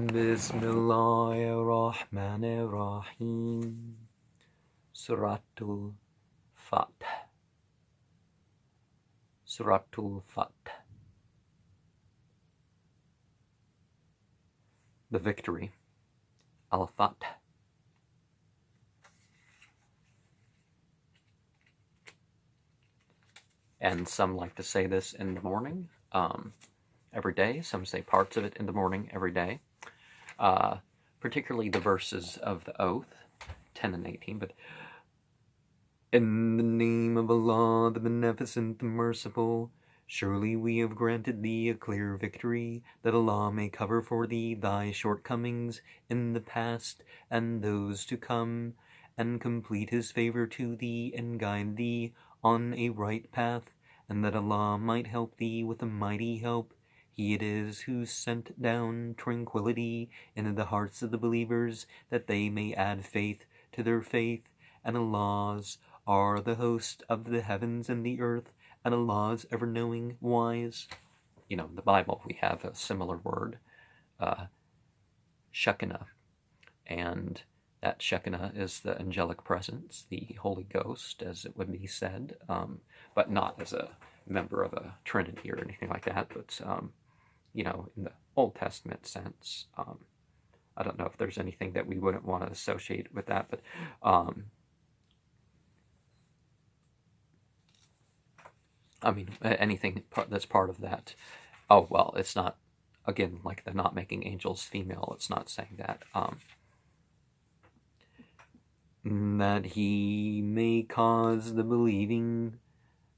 Bismillahirrahmanirrahim. Suratul Fath. Suratul Fath. The victory. Al-Fath. And some like to say this in the morning, every day. Some say parts of it in the morning, every day. Particularly the verses of the oath, 10 and 18, but in the name of Allah, the Beneficent, the Merciful, surely we have granted thee a clear victory, that Allah may cover for thee thy shortcomings in the past and those to come, and complete his favor to thee and guide thee on a right path, and that Allah might help thee with a mighty help. He it is who sent down tranquility into the hearts of the believers, that they may add faith to their faith, and Allah's are the host of the heavens and the earth, and Allah's ever-knowing, wise. You know, in the Bible we have a similar word, Shekinah, and that Shekinah is the angelic presence, the Holy Ghost, as it would be said, but not as a member of a Trinity or anything like that, but you know, in the Old Testament sense. I don't know if there's anything that we wouldn't want to associate with that, but I mean, anything that's part of that. Oh, well, it's not, again, like the not making angels female, it's not saying that. That he may cause the believing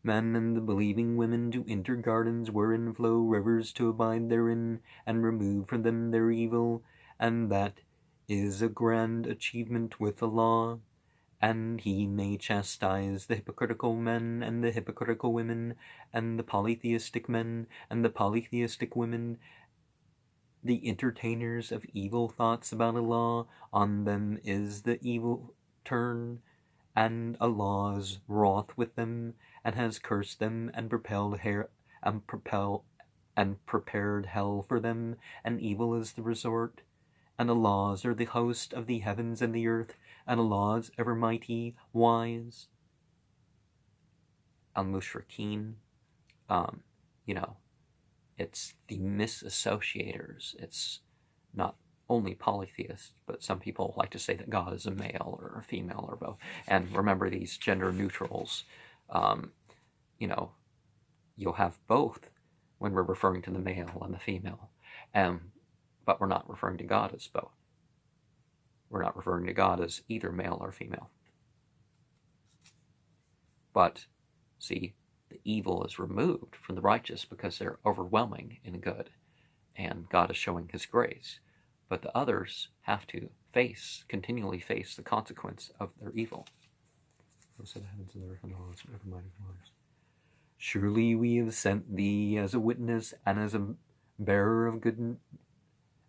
men and the believing women to enter gardens wherein flow rivers, to abide therein, and remove from them their evil, and that is a grand achievement with Allah. And he may chastise the hypocritical men and the hypocritical women, and the polytheistic men and the polytheistic women, the entertainers of evil thoughts about Allah. On them is the evil turn, and Allah's wroth with them, and has cursed them and prepared hell for them, and evil is the resort. And Allah's are the host of the heavens and the earth, and Allah's ever mighty, wise. Al-Mushrikeen, you know, it's the misassociators. It's not only polytheists, but some people like to say that God is a male or a female or both. And remember, these gender neutrals, you know, you'll have both when we're referring to the male and the female, but we're not referring to God as both. We're not referring to God as either male or female. But, see, the evil is removed from the righteous because they're overwhelming in good, and God is showing his grace. But the others have to continually face the consequence of their evil. Surely we have sent thee as a witness and as a bearer of good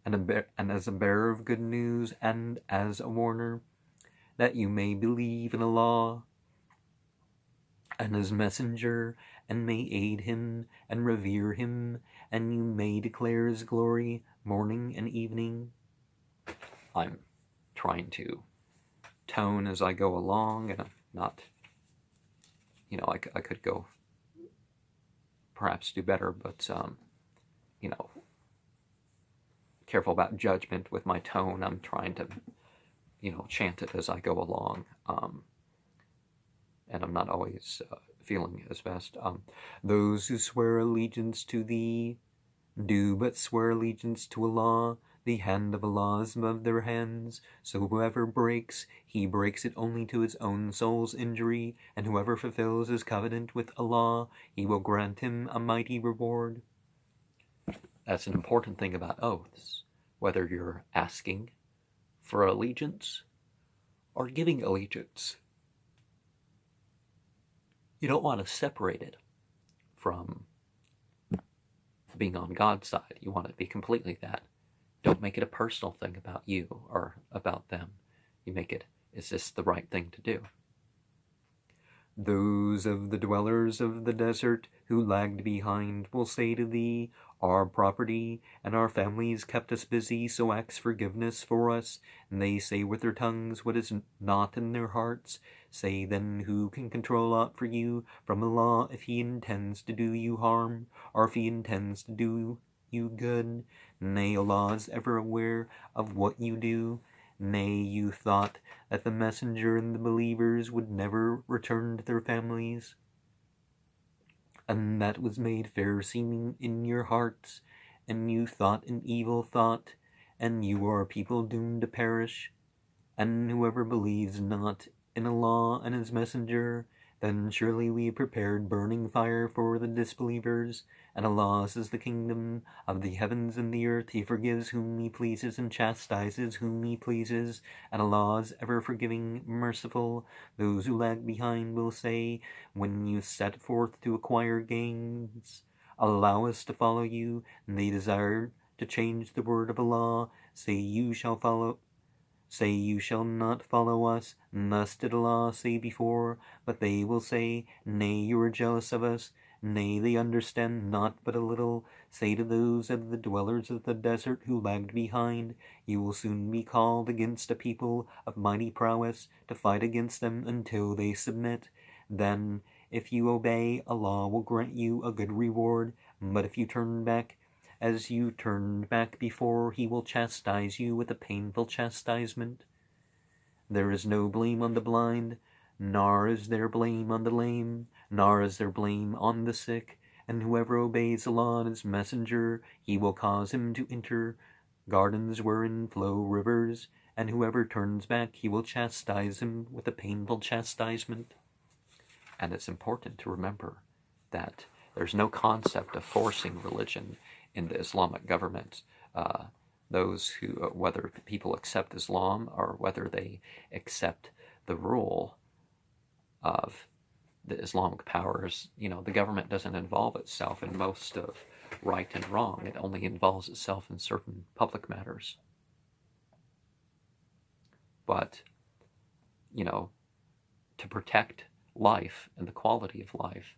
as a bearer of good news and as a warner, that you may believe in Allah and his messenger, and may aid him and revere him, and you may declare his glory morning and evening. I'm trying to tone as I go along, and I'm not, you know, I could go perhaps do better, but you know, careful about judgment with my tone. I'm trying to, you know, chant it as I go along, and I'm not always feeling as best. Those who swear allegiance to thee do but swear allegiance to Allah. The hand of Allah is above their hands, so whoever breaks, he breaks it only to his own soul's injury, and whoever fulfills his covenant with Allah, he will grant him a mighty reward. That's an important thing about oaths, whether you're asking for allegiance or giving allegiance. You don't want to separate it from being on God's side. You want it to be completely that. Don't make it a personal thing about you or about them. You make it, is this the right thing to do? Those of the dwellers of the desert who lagged behind will say to thee, Our property and our families kept us busy, so ask forgiveness for us. And they say with their tongues what is not in their hearts. Say then, who can control aught for you from Allah if he intends to do you harm, or if he intends to do you good? Nay, Allah is ever aware of what you do. Nay, you thought that the messenger and the believers would never return to their families, and that was made fair seeming in your hearts, and you thought an evil thought, and you are a people doomed to perish. And whoever believes not in Allah and his messenger, then surely we prepared burning fire for the disbelievers. And Allah's is the kingdom of the heavens and the earth. He forgives whom he pleases and chastises whom he pleases. And Allah is ever forgiving, merciful. Those who lag behind will say, when you set forth to acquire gains, allow us to follow you. And they desire to change the word of Allah. Say, you shall not follow us. Thus did Allah say before. But they will say, nay, you are jealous of us. Nay, they understand not but a little. Say to those of the dwellers of the desert who lagged behind, you will soon be called against a people of mighty prowess to fight against them until they submit. Then, if you obey, Allah will grant you a good reward. But if you turn back, as you turned back before, he will chastise you with a painful chastisement. There is no blame on the blind, nor is there blame on the lame, nor is there blame on the sick. And whoever obeys Allah and his messenger, he will cause him to enter gardens wherein flow rivers. And whoever turns back, he will chastise him with a painful chastisement. And it's important to remember that there's no concept of forcing religion in the Islamic government. Those who, whether people accept Islam or whether they accept the rule of the Islamic powers, the government doesn't involve itself in most of right and wrong. It only involves itself in certain public matters. But, to protect life and the quality of life,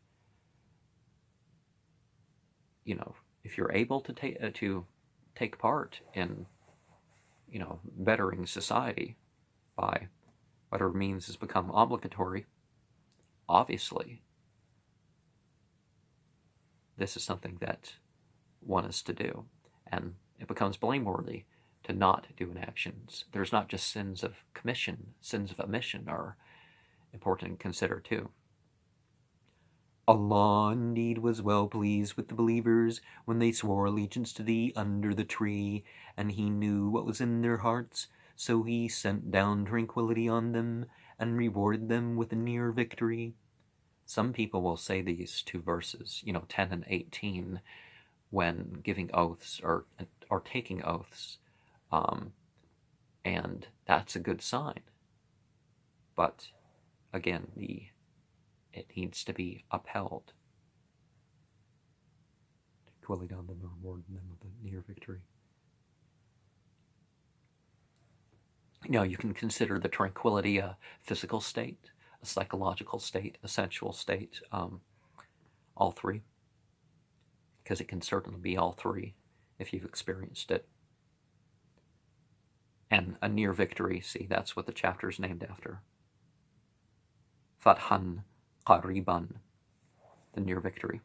if you're able to take part in, bettering society by whatever means has become obligatory, obviously, this is something that one is to do, and it becomes blameworthy to not do an actions. There's not just sins of commission, sins of omission are important to consider too. Allah indeed was well pleased with the believers when they swore allegiance to thee under the tree, and he knew what was in their hearts, so he sent down tranquility on them and rewarded them with a near victory. Some people will say these two verses, 10 and 18, when giving oaths or taking oaths, and that's a good sign. But again, it needs to be upheld. Tranquility on them, rewarding them with a near victory. You can consider the tranquility a physical state, a psychological state, a sensual state, all three. Because it can certainly be all three if you've experienced it. And a near victory, see, that's what the chapter is named after. Fathan Qariban, the near victory.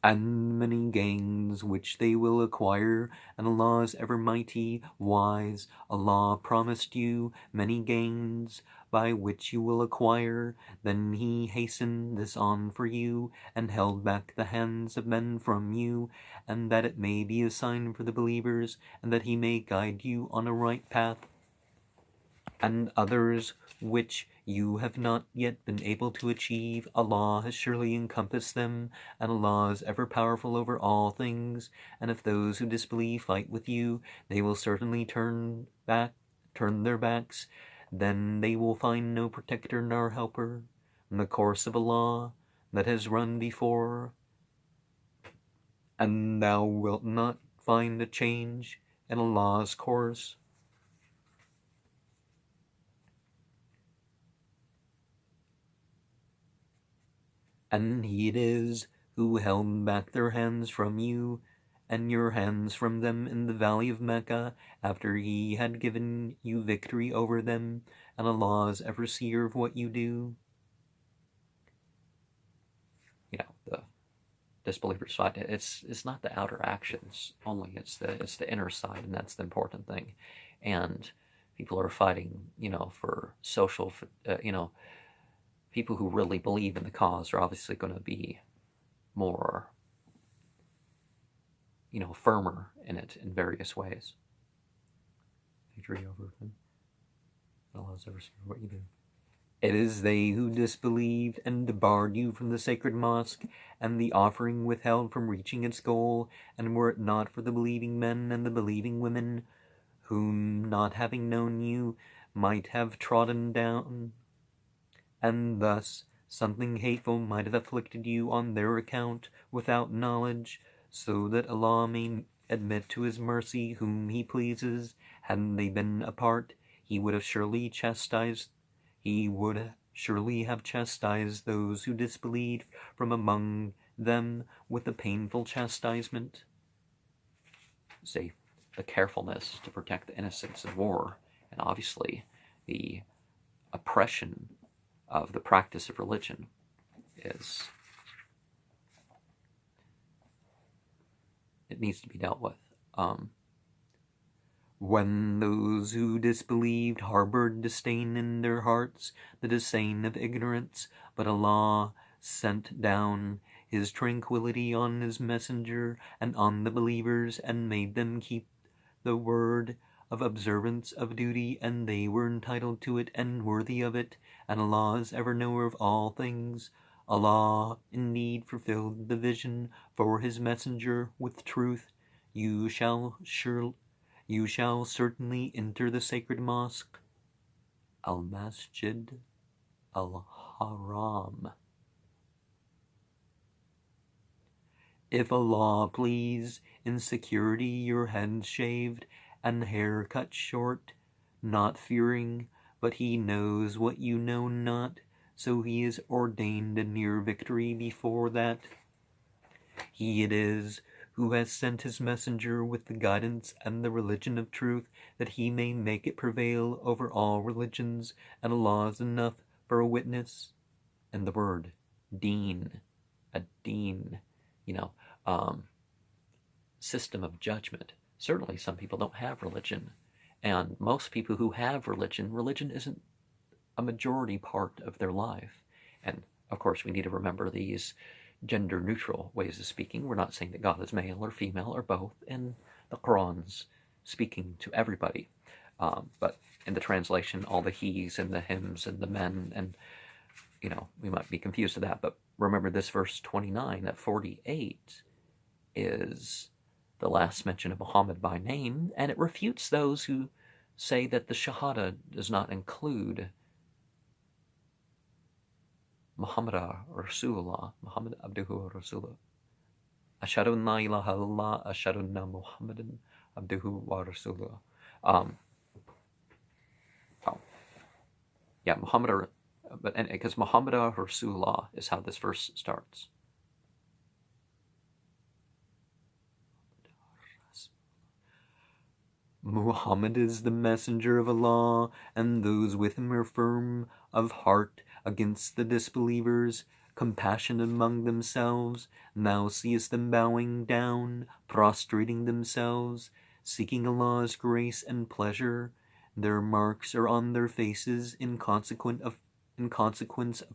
And many gains which they will acquire, and Allah is ever mighty, wise. Allah promised you many gains by which you will acquire. Then he hastened this on for you, and held back the hands of men from you, and that it may be a sign for the believers, and that he may guide you on a right path. And others which you have not yet been able to achieve, Allah has surely encompassed them, and Allah is ever powerful over all things. And if those who disbelieve fight with you, they will certainly turn their backs. Then they will find no protector nor helper in the course of Allah that has run before, and thou wilt not find a change in Allah's course. And he it is who held back their hands from you, and your hands from them in the valley of Mecca, after he had given you victory over them, and Allah is ever seer of what you do. You know, the disbelievers fight. It's not the outer actions only, it's the inner side, and that's the important thing. And people are fighting, you know, for social, you know, people who really believe in the cause are obviously going to be more, you know, firmer in it in various ways. Victory over them. Allah's ever seen what you do. It is they who disbelieved and debarred you from the sacred mosque, and the offering withheld from reaching its goal, and were it not for the believing men and the believing women, whom, not having known you, might have trodden down, and thus something hateful might have afflicted you on their account without knowledge, so that Allah may admit to his mercy whom he pleases. Hadn't they been apart, he would surely have chastised those who disbelieved from among them with a painful chastisement. Say, the carefulness to protect the innocents in war, and obviously the oppression of the practice of religion is, it needs to be dealt with. When those who disbelieved harbored disdain in their hearts, the disdain of ignorance, but Allah sent down his tranquility on his messenger and on the believers, and made them keep the word of observance of duty, and they were entitled to it and worthy of it, and Allah is ever knower of all things. Allah indeed fulfilled the vision for his messenger with truth. You shall certainly enter the sacred mosque, Al-Masjid Al-Haram, if Allah please, in security, your head shaved and hair cut short, not fearing, but he knows what you know not, so he has ordained a near victory before that. He it is who has sent his messenger with the guidance and the religion of truth, that he may make it prevail over all religions, and Allah is enough for a witness. And the word deen, a deen, you know, system of judgment. Certainly some people don't have religion, and most people who have religion isn't a majority part of their life. And of course we need to remember these gender neutral ways of speaking. We're not saying that God is male or female or both, and the Qur'an's speaking to everybody. But in the translation, all the he's and the hims and the men, and you know, we might be confused with that, but remember this verse 29 of 48 is the last mention of Muhammad by name, and it refutes those who say that the Shahada does not include Muhammad Rasulullah, Muhammad Abduhu Rasulullah. Ashhadu an la ilaha illallah, ashhadu anna Muhammadan Abduhu wa Rasulullah. Yeah, Muhammad, but because Muhammad Rasulullah is how this verse starts. Muhammad is the messenger of Allah, and those with him are firm of heart against the disbelievers, compassionate among themselves. Thou seest them bowing down, prostrating themselves, seeking Allah's grace and pleasure. Their marks are on their faces in consequence of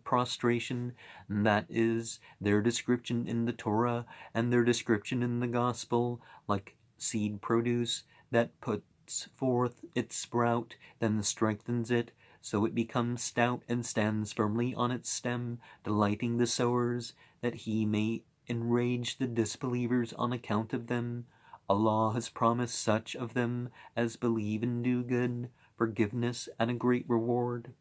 prostration, and that is their description in the Torah and their description in the Gospel, like seed produce that puts forth its sprout, then strengthens it, so it becomes stout and stands firmly on its stem, delighting the sowers, that he may enrage the disbelievers on account of them. Allah has promised such of them as believe and do good, forgiveness and a great reward.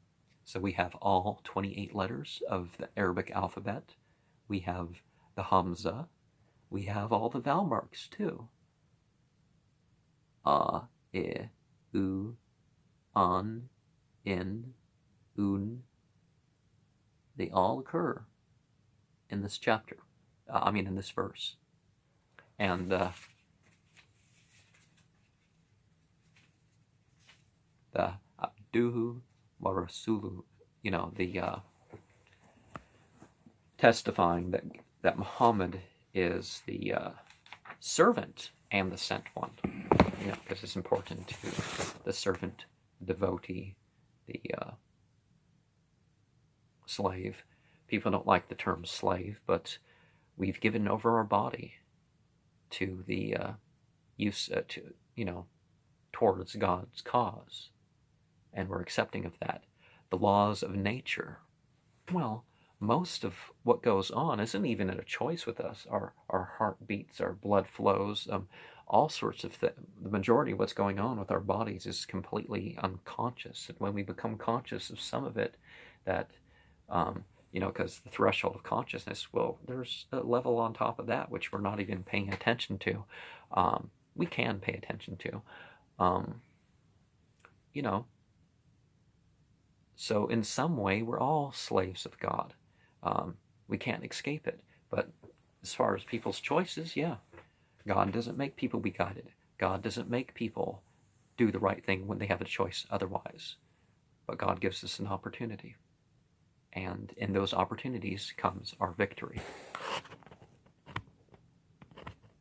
So we have all 28 letters of the Arabic alphabet. We have the Hamza. We have all the vowel marks too. A, I, U, An, In, Un. They all occur in this chapter. In this verse. And the Abduhu wa Rasuluhu, the testifying that Muhammad is the servant and the sent one. Because it's important to the servant, devotee, the slave. People don't like the term slave, but we've given over our body to the use towards God's cause, and we're accepting of that. The laws of nature. Well, most of what goes on isn't even a choice with us. Our heart beats, our blood flows, all sorts of things. The majority of what's going on with our bodies is completely unconscious. And when we become conscious of some of it, that, because the threshold of consciousness, there's a level on top of that which we're not even paying attention to. We can pay attention to. So in some way, we're all slaves of God. We can't escape it. But as far as people's choices, yeah. God doesn't make people be guided. God doesn't make people do the right thing when they have a choice otherwise. But God gives us an opportunity. And in those opportunities comes our victory.